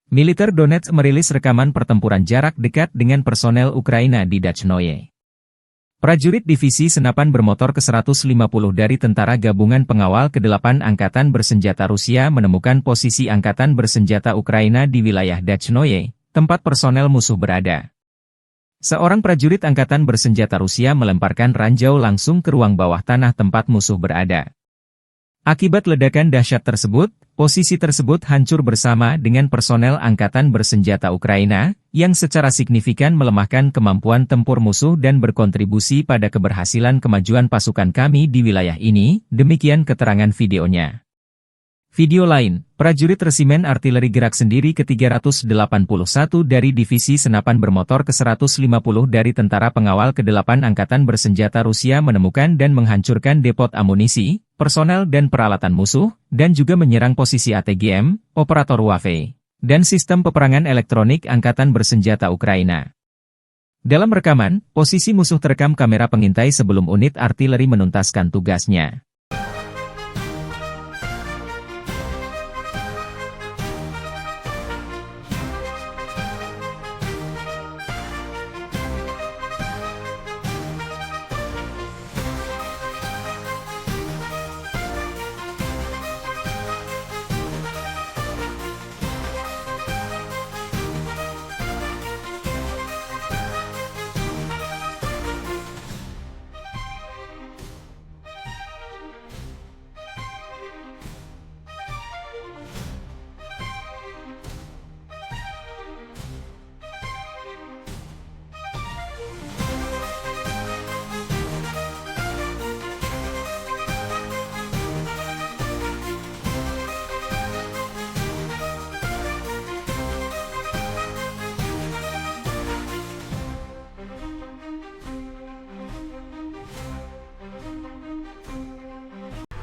Militer Donetsk merilis rekaman pertempuran jarak dekat dengan personel Ukraina di Dachnoye. Prajurit Divisi Senapan Bermotor ke-150 dari Tentara Gabungan Pengawal ke-8 Angkatan Bersenjata Rusia menemukan posisi Angkatan Bersenjata Ukraina di wilayah Dachnoye, tempat personel musuh berada. Seorang prajurit Angkatan Bersenjata Rusia melemparkan ranjau langsung ke ruang bawah tanah tempat musuh berada. Akibat ledakan dahsyat tersebut, posisi tersebut hancur bersama dengan personel Angkatan Bersenjata Ukraina, yang secara signifikan melemahkan kemampuan tempur musuh dan berkontribusi pada keberhasilan kemajuan pasukan kami di wilayah ini, demikian keterangan videonya. Video lain, prajurit Resimen Artileri Gerak Sendiri ke-381 dari Divisi Senapan Bermotor ke-150 dari Tentara Pengawal ke-8 Angkatan Bersenjata Rusia menemukan dan menghancurkan depot amunisi, personel dan peralatan musuh, dan juga menyerang posisi ATGM, operator WAV, dan sistem peperangan elektronik Angkatan Bersenjata Ukraina. Dalam rekaman, posisi musuh terekam kamera pengintai sebelum unit artileri menuntaskan tugasnya.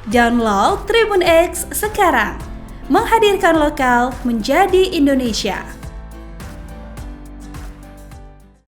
Download Tribun X sekarang, menghadirkan lokal menjadi Indonesia.